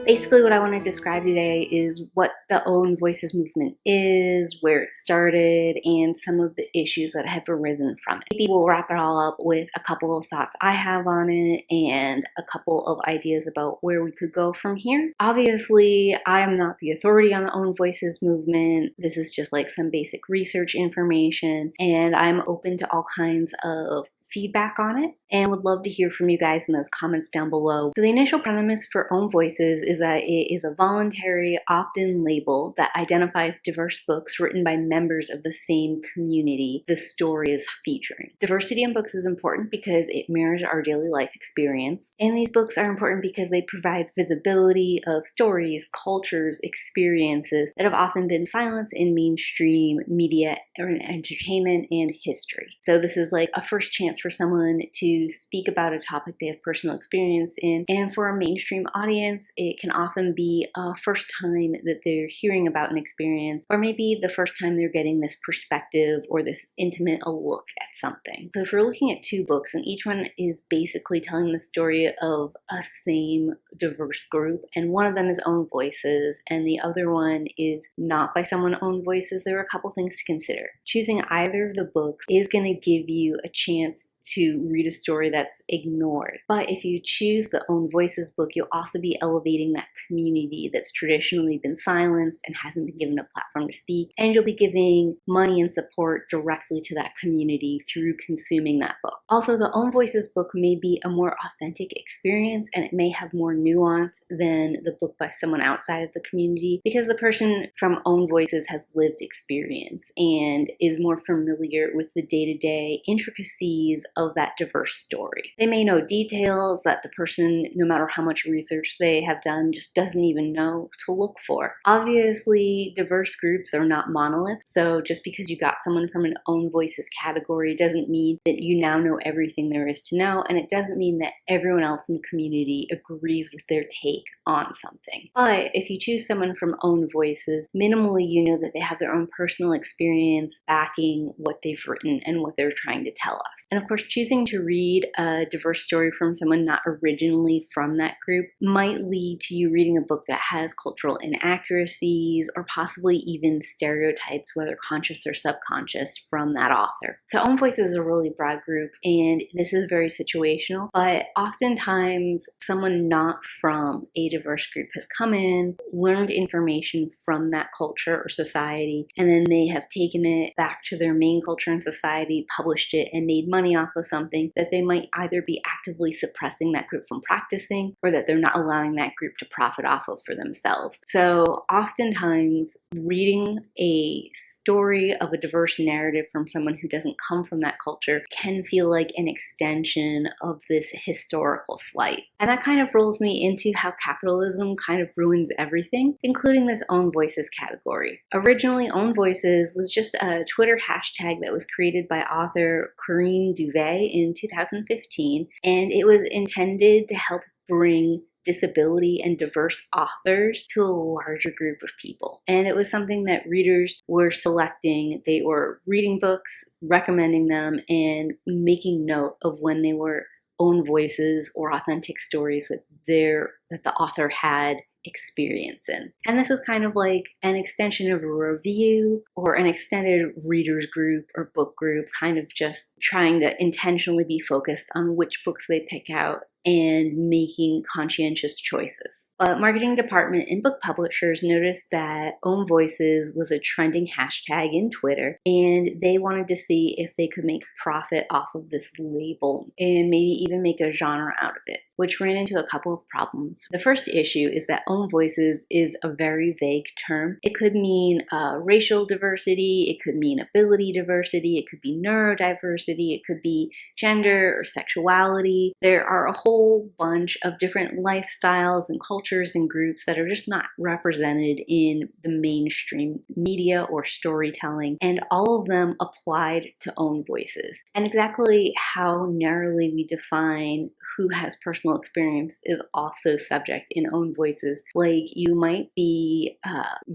Basically, what I want to describe today is what the Own Voices movement is, where it started, and some of the issues that have arisen from it. Maybe we'll wrap it all up with a couple of thoughts I have on it and a couple of ideas about where we could go from here. Obviously, I am not the authority on the Own Voices movement. This is just like some basic research information, and I'm open to all kinds of feedback on it and would love to hear from you guys in those comments down below. So the initial premise for Own Voices is that it is a voluntary opt-in label that identifies diverse books written by members of the same community the story is featuring. Diversity in books is important because it mirrors our daily life experience, and these books are important because they provide visibility of stories, cultures, experiences that have often been silenced in mainstream media or in entertainment and history. So this is like a first chance for someone to speak about a topic they have personal experience in, and for a mainstream audience it can often be a first time that they're hearing about an experience, or maybe the first time they're getting this perspective or this intimate a look at something. So if you're looking at two books and each one is basically telling the story of a same diverse group, and one of them is Own Voices and the other one is not by someone Own Voices, there are a couple things to consider. Choosing either of the books is going to give you a chance to read a story that's ignored. But if you choose the Own Voices book, you'll also be elevating that community that's traditionally been silenced and hasn't been given a platform to speak, and you'll be giving money and support directly to that community through consuming that book. Also, the Own Voices book may be a more authentic experience, and it may have more nuance than the book by someone outside of the community, because the person from Own Voices has lived experience and is more familiar with the day-to-day intricacies of that diverse story. They may know details that the person, no matter how much research they have done, just doesn't even know to look for. Obviously, diverse groups are not monoliths, so just because you got someone from an Own Voices category doesn't mean that you now know everything there is to know, and it doesn't mean that everyone else in the community agrees with their take on something. But if you choose someone from Own Voices, minimally you know that they have their own personal experience backing what they've written and what they're trying to tell us. And of course, choosing to read a diverse story from someone not originally from that group might lead to you reading a book that has cultural inaccuracies or possibly even stereotypes, whether conscious or subconscious, from that author. So Own Voices is a really broad group, and this is very situational, but oftentimes someone not from a diverse group has come in, learned information from that culture or society, and then they have taken it back to their main culture and society, published it, and made money off of something that they might either be actively suppressing that group from practicing, or that they're not allowing that group to profit off of for themselves. So oftentimes reading a story of a diverse narrative from someone who doesn't come from that culture can feel like an extension of this historical slight. And that kind of rolls me into how capitalism kind of ruins everything, including this Own Voices category. Originally, Own Voices was just a Twitter hashtag that was created by author Corinne Duvay in 2015, and it was intended to help bring disability and diverse authors to a larger group of people. And it was something that readers were selecting. They were reading books, recommending them, and making note of when they were Own Voices or authentic stories that the author had experience in. And this was kind of like an extension of a review or an extended readers group or book group, kind of just trying to intentionally be focused on which books they pick out and making conscientious choices. But marketing department and book publishers noticed that Own Voices was a trending hashtag in Twitter, and they wanted to see if they could make profit off of this label and maybe even make a genre out of it, which ran into a couple of problems. The first issue is that Own Voices is a very vague term. It could mean racial diversity, it could mean ability diversity, it could be neurodiversity, it could be gender or sexuality. There are a whole bunch of different lifestyles and cultures and groups that are just not represented in the mainstream media or storytelling, and all of them applied to Own Voices. And exactly how narrowly we define who has personal experience is also subject in Own Voices. Like, you might be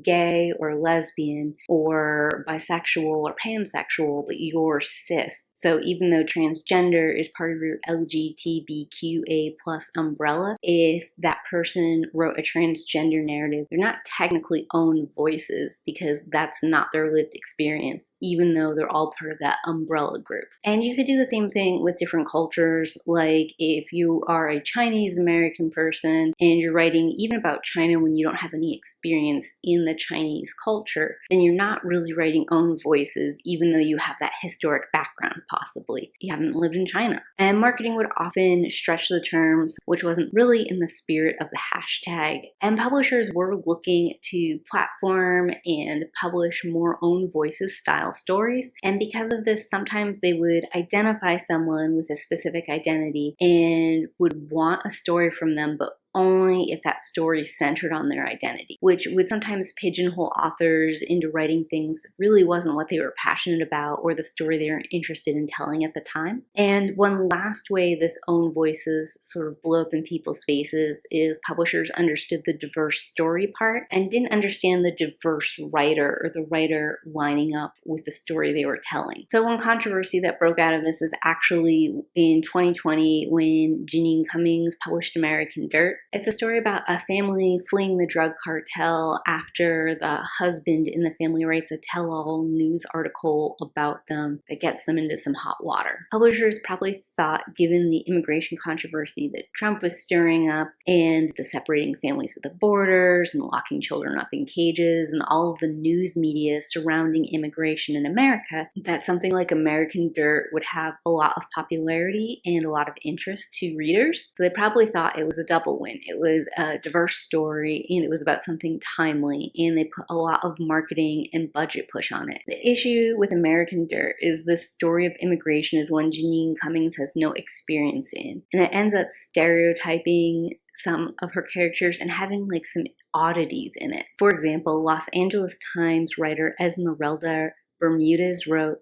gay or lesbian or bisexual or pansexual, but you're cis. So even though transgender is part of your LGBTQ LGBTQA plus umbrella. If that person wrote a transgender narrative, they're not technically own voices because that's not their lived experience, even though they're all part of that umbrella group. And you could do the same thing with different cultures, like if you are a Chinese American person and you're writing even about China when you don't have any experience in the Chinese culture, then you're not really writing own voices, even though you have that historic background, possibly. You haven't lived in China. And marketing would often stretch the terms, which wasn't really in the spirit of the hashtag. And publishers were looking to platform and publish more own voices style stories. And because of this, sometimes they would identify someone with a specific identity and would want a story from them, but only if that story centered on their identity, which would sometimes pigeonhole authors into writing things that really wasn't what they were passionate about or the story they were interested in telling at the time. And one last way this own voices sort of blew up in people's faces is publishers understood the diverse story part and didn't understand the diverse writer or the writer lining up with the story they were telling. So one controversy that broke out of this is actually in 2020 when Janine Cummings published American Dirt. It's a story about a family fleeing the drug cartel after the husband in the family writes a tell-all news article about them that gets them into some hot water. Publishers probably thought, given the immigration controversy that Trump was stirring up and the separating families at the borders and locking children up in cages and all of the news media surrounding immigration in America, that something like American Dirt would have a lot of popularity and a lot of interest to readers. So they probably thought it was a double win. It was a diverse story and it was about something timely, and they put a lot of marketing and budget push on it. The issue with American Dirt is this story of immigration is one Janine Cummings has no experience in, and it ends up stereotyping some of her characters and having like some oddities in it. For example, Los Angeles Times writer Esmeralda Bermudez wrote,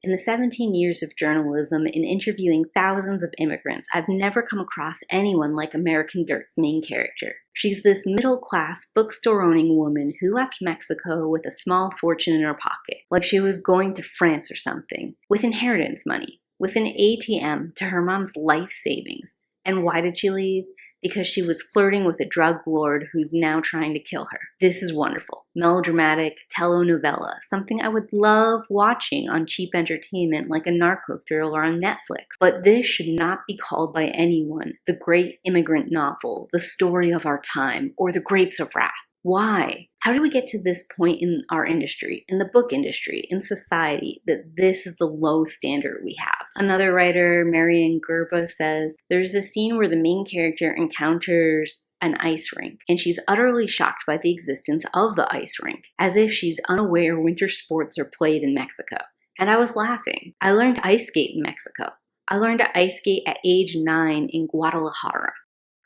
"In the 17 years of journalism and interviewing thousands of immigrants, I've never come across anyone like American Dirt's main character. She's this middle-class, bookstore-owning woman who left Mexico with a small fortune in her pocket, like she was going to France or something, with inheritance money, with an ATM to her mom's life savings. And why did she leave? Because she was flirting with a drug lord who's now trying to kill her. This is wonderful. Melodramatic telenovela, something I would love watching on cheap entertainment like a narco thriller on Netflix. But this should not be called by anyone the great immigrant novel, the story of our time, or the grapes of wrath. Why? How do we get to this point in our industry, in the book industry, in society, that this is the low standard we have?" Another writer, Marianne Gerba, says, "There's a scene where the main character encounters an ice rink, and she's utterly shocked by the existence of the ice rink, as if she's unaware winter sports are played in Mexico. And I was laughing. I learned to ice skate in Mexico. I learned to ice skate at age 9 in Guadalajara."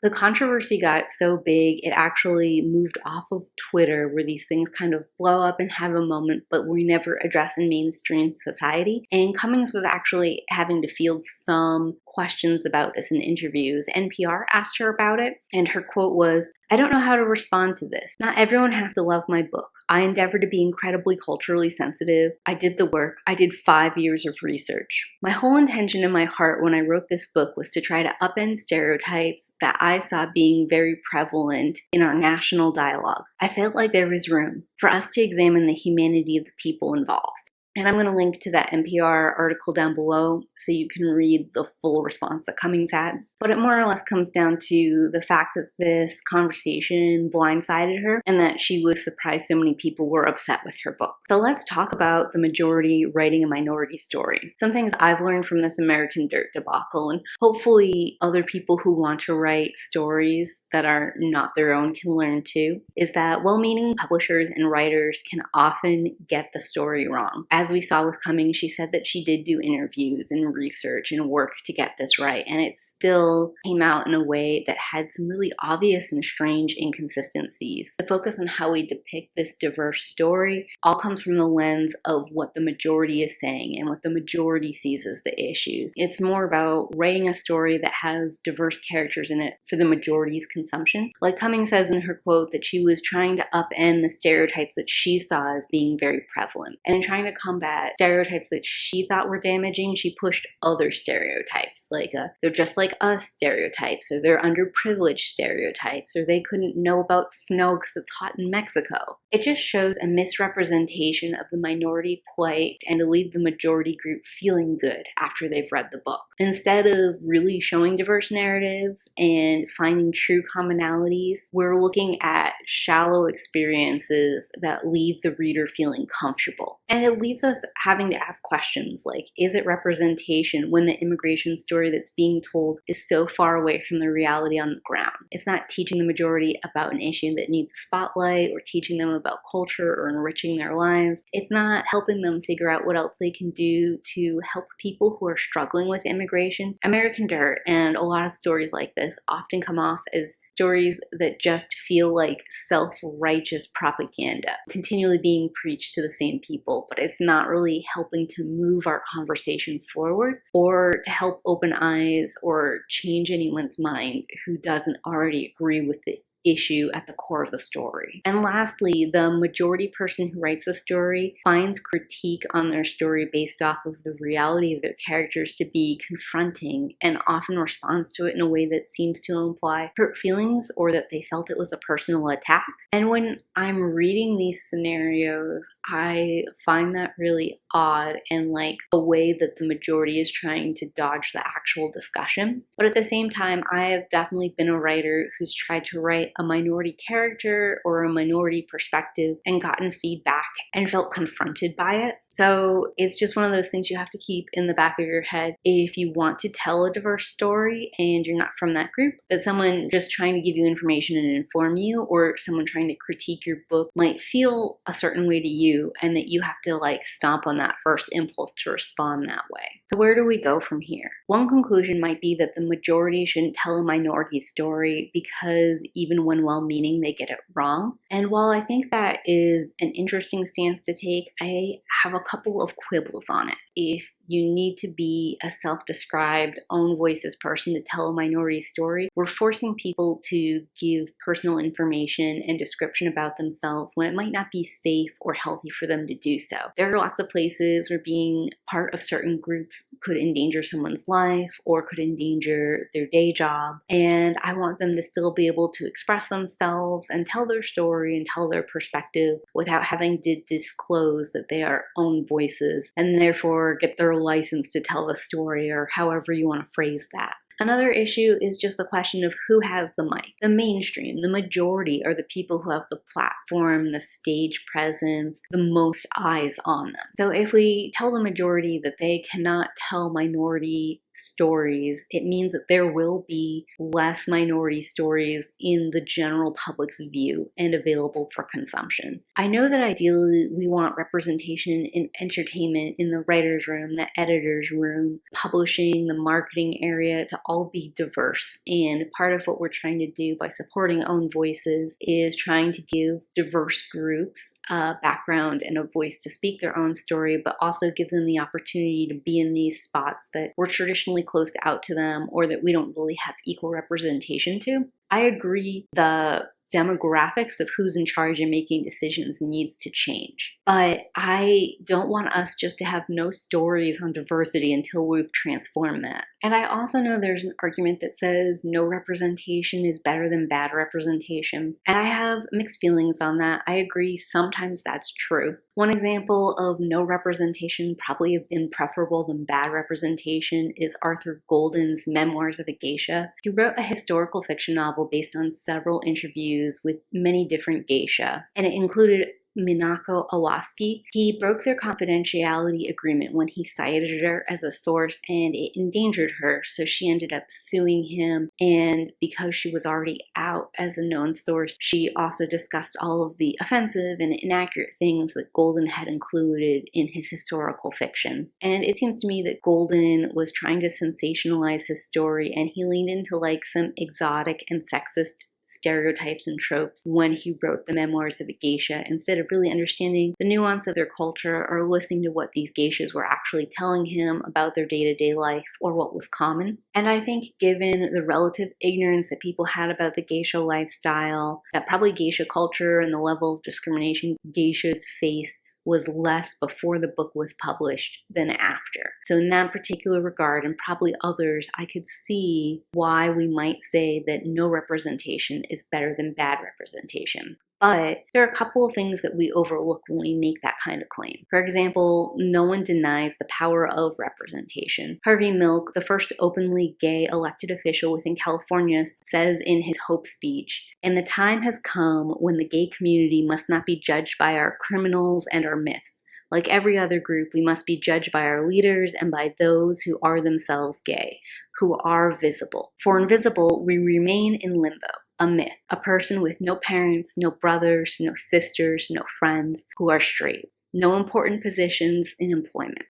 The controversy got so big, it actually moved off of Twitter, where these things kind of blow up and have a moment, but were never addressed in mainstream society. And Cummings was actually having to field some questions about this in interviews. NPR asked her about it, and her quote was, "I don't know how to respond to this. Not everyone has to love my book. I endeavor to be incredibly culturally sensitive. I did the work. I did 5 years of research. My whole intention in my heart when I wrote this book was to try to upend stereotypes that I saw being very prevalent in our national dialogue. I felt like there was room for us to examine the humanity of the people involved." And I'm going to link to that NPR article down below so you can read the full response that Cummings had. But it more or less comes down to the fact that this conversation blindsided her and that she was surprised so many people were upset with her book. So let's talk about the majority writing a minority story. Some things I've learned from this American Dirt debacle, and hopefully other people who want to write stories that are not their own can learn too, is that well-meaning publishers and writers can often get the story wrong. As we saw with Cummings, she said that she did do interviews and research and work to get this right, and it still came out in a way that had some really obvious and strange inconsistencies. The focus on how we depict this diverse story all comes from the lens of what the majority is saying and what the majority sees as the issues. It's more about writing a story that has diverse characters in it for the majority's consumption. Like Cummings says in her quote that she was trying to upend the stereotypes that she saw as being very prevalent. And in trying to come combat stereotypes that she thought were damaging, she pushed other stereotypes, like they're just like us stereotypes, or they're underprivileged stereotypes, or they couldn't know about snow because it's hot in Mexico. It just shows a misrepresentation of the minority plight and to leave the majority group feeling good after they've read the book. Instead of really showing diverse narratives and finding true commonalities, we're looking at shallow experiences that leave the reader feeling comfortable. And it leaves us having to ask questions like, is it representation when the immigration story that's being told is so far away from the reality on the ground? It's not teaching the majority about an issue that needs a spotlight or teaching them about culture or enriching their lives. It's not helping them figure out what else they can do to help people who are struggling with immigration. American Dirt and a lot of stories like this often come off as stories that just feel like self-righteous propaganda, continually being preached to the same people, but it's not really helping to move our conversation forward or to help open eyes or change anyone's mind who doesn't already agree with the issue at the core of the story. And lastly, the majority person who writes the story finds critique on their story based off of the reality of their characters to be confronting and often responds to it in a way that seems to imply hurt feelings or that they felt it was a personal attack. And when I'm reading these scenarios, I find that really odd and like a way that the majority is trying to dodge the actual discussion. But at the same time, I have definitely been a writer who's tried to write a minority character or a minority perspective and gotten feedback and felt confronted by it. So it's just one of those things you have to keep in the back of your head if you want to tell a diverse story and you're not from that group, that someone just trying to give you information and inform you, or someone trying to critique your book might feel a certain way to you, and that you have to like stomp on that first impulse to respond that way. So where do we go from here? One conclusion might be that the majority shouldn't tell a minority story because even when well-meaning, they get it wrong. And while I think that is an interesting stance to take, I have a couple of quibbles on it. If you need to be a self-described own voices person to tell a minority story, we're forcing people to give personal information and description about themselves when it might not be safe or healthy for them to do so. There are lots of places where being part of certain groups could endanger someone's life or could endanger their day job, and I want them to still be able to express themselves and tell their story and tell their perspective without having to disclose that they are own voices and therefore get their license to tell the story, or however you want to phrase that. Another issue is just the question of who has the mic. The mainstream, the majority, are the people who have the platform, the stage presence, the most eyes on them. So if we tell the majority that they cannot tell minority stories, it means that there will be less minority stories in the general public's view and available for consumption. I know that ideally we want representation in entertainment, in the writer's room, the editor's room, publishing, the marketing area to all be diverse. And part of what we're trying to do by supporting own voices is trying to give diverse groups a background and a voice to speak their own story, but also give them the opportunity to be in these spots that were traditionally closed out to them or that we don't really have equal representation to. I agree the demographics of who's in charge and making decisions needs to change. But I don't want us just to have no stories on diversity until we've transformed that. And I also know there's an argument that says no representation is better than bad representation. And I have mixed feelings on that. I agree sometimes that's true. One example of no representation probably have been preferable than bad representation is Arthur Golden's Memoirs of a Geisha. He wrote a historical fiction novel based on several interviews with many different geisha, and it included Minako Iwasaki. He broke their confidentiality agreement when he cited her as a source, and it endangered her, so she ended up suing him. And because she was already out as a known source, she also discussed all of the offensive and inaccurate things that Golden had included in his historical fiction. And it seems to me that Golden was trying to sensationalize his story, and he leaned into like some exotic and sexist stereotypes and tropes when he wrote the Memoirs of a Geisha, instead of really understanding the nuance of their culture or listening to what these geishas were actually telling him about their day-to-day life or what was common. And I think given the relative ignorance that people had about the geisha lifestyle, that probably geisha culture and the level of discrimination geishas face was less before the book was published than after. So in that particular regard, and probably others, I could see why we might say that no representation is better than bad representation. But there are a couple of things that we overlook when we make that kind of claim. For example, no one denies the power of representation. Harvey Milk, the first openly gay elected official within California, says in his Hope speech, "And the time has come when the gay community must not be judged by our criminals and our myths. Like every other group, we must be judged by our leaders and by those who are themselves gay, who are visible. For invisible, we remain in limbo. A myth, a person with no parents, no brothers, no sisters, no friends, who are straight, no important positions in employment."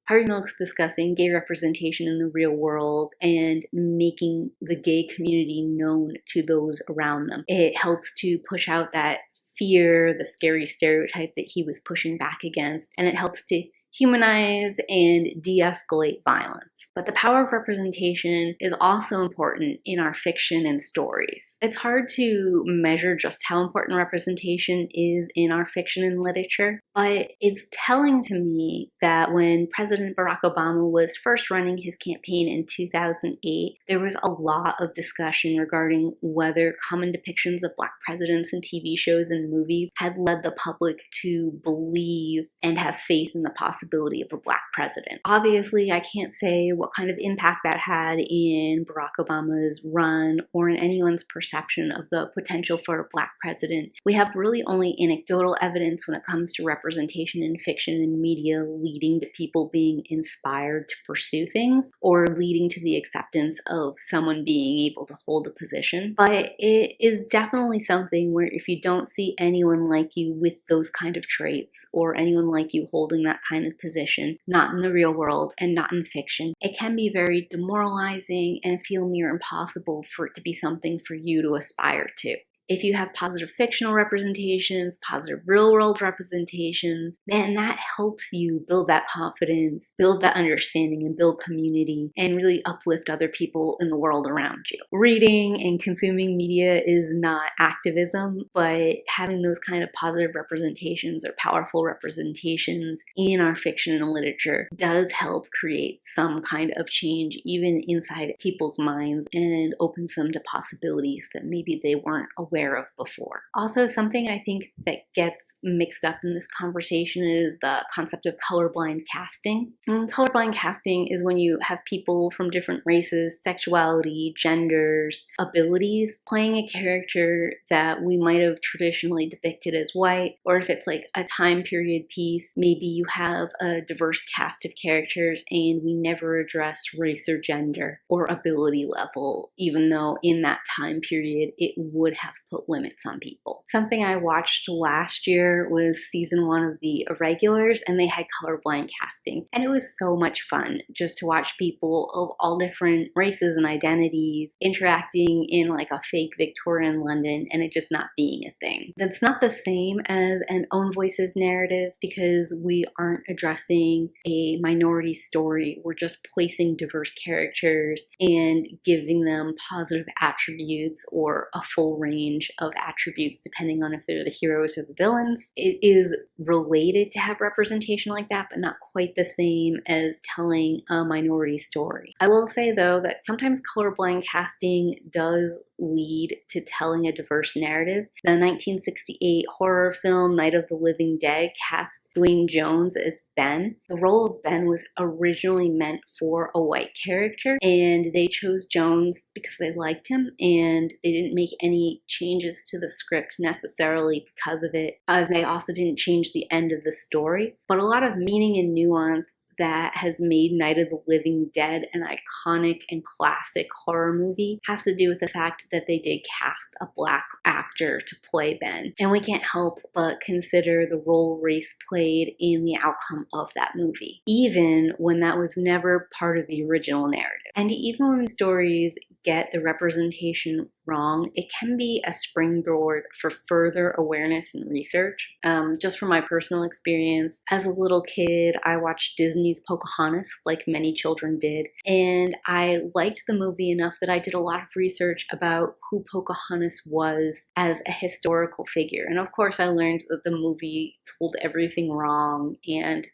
Harvey Milk's discussing gay representation in the real world and making the gay community known to those around them. It helps to push out that fear, the scary stereotype that he was pushing back against, and it helps to humanize and de-escalate violence. But the power of representation is also important in our fiction and stories. It's hard to measure just how important representation is in our fiction and literature, but it's telling to me that when President Barack Obama was first running his campaign in 2008, there was a lot of discussion regarding whether common depictions of Black presidents in TV shows and movies had led the public to believe and have faith in the possibility of a Black president. Obviously, I can't say what kind of impact that had in Barack Obama's run or in anyone's perception of the potential for a Black president. We have really only anecdotal evidence when it comes to representation in fiction and media leading to people being inspired to pursue things or leading to the acceptance of someone being able to hold a position. But it is definitely something where if you don't see anyone like you with those kind of traits or anyone like you holding that kind of position, not in the real world and not in fiction, it can be very demoralizing and feel near impossible for it to be something for you to aspire to. If you have positive fictional representations, positive real-world representations, then that helps you build that confidence, build that understanding, and build community, and really uplift other people in the world around you. Reading and consuming media is not activism, but having those kind of positive representations or powerful representations in our fiction and literature does help create some kind of change even inside people's minds and opens them to possibilities that maybe they weren't aware of before. Also, something I think that gets mixed up in this conversation is the concept of colorblind casting. Colorblind casting is when you have people from different races, sexuality, genders, abilities playing a character that we might have traditionally depicted as white, or if it's like a time period piece, maybe you have a diverse cast of characters and we never address race or gender or ability level, even though in that time period it would have put limits on people. Something I watched last year was season 1 of The Irregulars, and they had colorblind casting. And it was so much fun just to watch people of all different races and identities interacting in like a fake Victorian London and it just not being a thing. That's not the same as an own voices narrative because we aren't addressing a minority story. We're just placing diverse characters and giving them positive attributes or a full range of attributes depending on if they're the heroes or the villains. It is related to have representation like that, but not quite the same as telling a minority story. I will say though that sometimes colorblind casting does lead to telling a diverse narrative. The 1968 horror film Night of the Living Dead cast Dwayne Jones as Ben. The role of Ben was originally meant for a white character, and they chose Jones because they liked him, and they didn't make any changes to the script necessarily because of it. They also didn't change the end of the story, but a lot of meaning and nuance that has made Night of the Living Dead an iconic and classic horror movie has to do with the fact that they did cast a Black actor to play Ben. And we can't help but consider the role race played in the outcome of that movie, even when that was never part of the original narrative. And even when stories get the representation wrong, it can be a springboard for further awareness and research. Just from my personal experience, as a little kid, I watched Disney's Pocahontas, like many children did, and I liked the movie enough that I did a lot of research about who Pocahontas was as a historical figure. And of course, I learned that the movie told everything wrong, and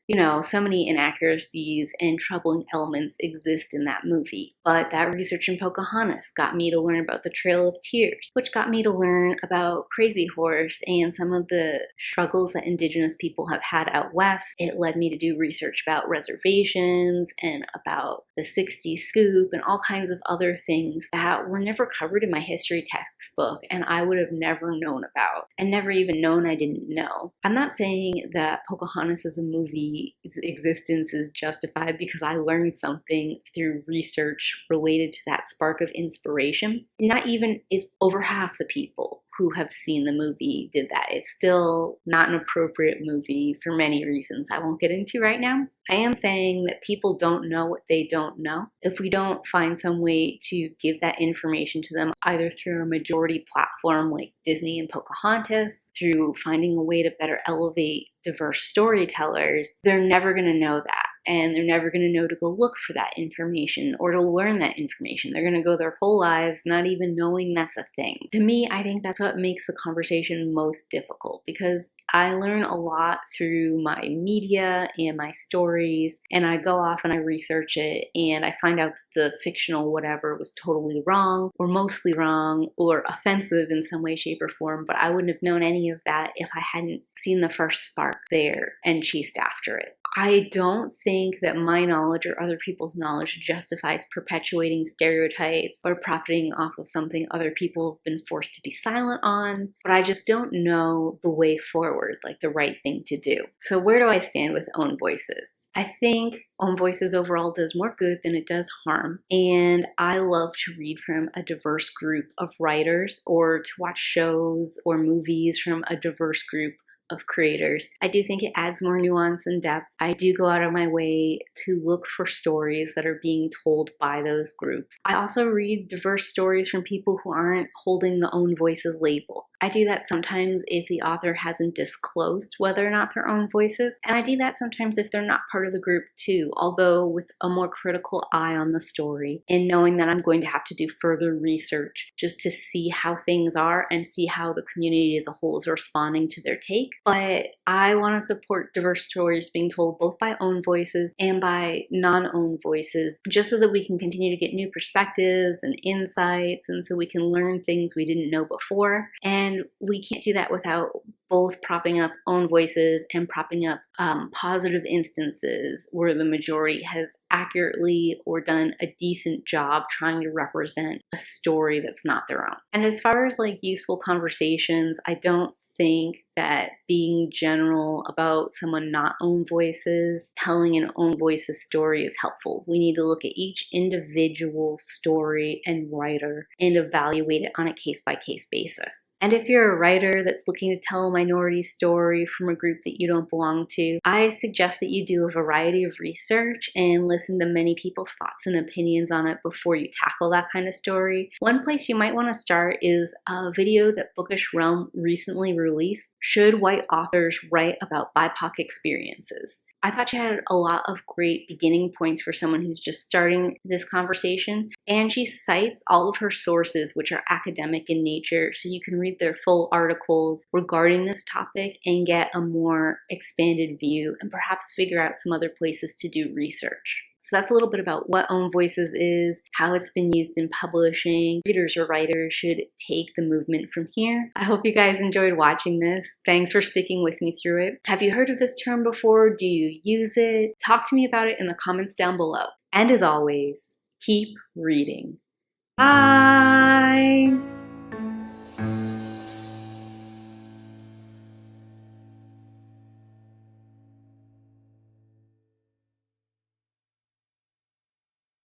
so many inaccuracies and troubling elements exist in that movie. But that research in Pocahontas got me to learn about the Trail of Tears, which got me to learn about Crazy Horse and some of the struggles that Indigenous people have had out west. It led me to do research about reservations and about the 60s scoop and all kinds of other things that were never covered in my history textbook, and I would have never known about, and never even known I didn't know. I'm not saying that Pocahontas as a movie's existence is justified because I learned something through research related to that spark of inspiration. Not even if over half the people who have seen the movie did that. It's still not an appropriate movie for many reasons I won't get into right now. I am saying that people don't know what they don't know. If we don't find some way to give that information to them, either through a majority platform like Disney and Pocahontas, through finding a way to better elevate diverse storytellers, they're never going to know that. And they're never going to know to go look for that information or to learn that information. They're going to go their whole lives not even knowing that's a thing. To me, I think that's what makes the conversation most difficult, because I learn a lot through my media and my stories, and I go off and I research it, and I find out that the fictional whatever was totally wrong or mostly wrong or offensive in some way, shape, or form, but I wouldn't have known any of that if I hadn't seen the first spark there and chased after it. I don't think that my knowledge or other people's knowledge justifies perpetuating stereotypes or profiting off of something other people have been forced to be silent on, but I just don't know the way forward, like the right thing to do. So where do I stand with Own Voices? I think Own Voices overall does more good than it does harm, and I love to read from a diverse group of writers or to watch shows or movies from a diverse group of creators. I do think it adds more nuance and depth. I do go out of my way to look for stories that are being told by those groups. I also read diverse stories from people who aren't holding the Own Voices label. I do that sometimes if the author hasn't disclosed whether or not they're Own Voices, and I do that sometimes if they're not part of the group too, although with a more critical eye on the story and knowing that I'm going to have to do further research just to see how things are and see how the community as a whole is responding to their take. But I want to support diverse stories being told both by Own Voices and by non-Own Voices, just so that we can continue to get new perspectives and insights, and so we can learn things we didn't know before. And we can't do that without both propping up Own Voices and propping up positive instances where the majority has accurately or done a decent job trying to represent a story that's not their own. And as far as like useful conversations, I don't think that being general about someone not Own Voices, telling an Own Voices story is helpful. We need to look at each individual story and writer and evaluate it on a case-by-case basis. And if you're a writer that's looking to tell a minority story from a group that you don't belong to, I suggest that you do a variety of research and listen to many people's thoughts and opinions on it before you tackle that kind of story. One place you might want to start is a video that Bookish recently released, Should White Authors Write About BIPOC Experiences? I thought she had a lot of great beginning points for someone who's just starting this conversation, and she cites all of her sources, which are academic in nature, so you can read their full articles regarding this topic and get a more expanded view and perhaps figure out some other places to do research. So that's a little bit about what Own Voices is, how it's been used in publishing. Readers or writers should take the movement from here. I hope you guys enjoyed watching this. Thanks for sticking with me through it. Have you heard of this term before? Do you use it? Talk to me about it in the comments down below. And as always, keep reading. Bye!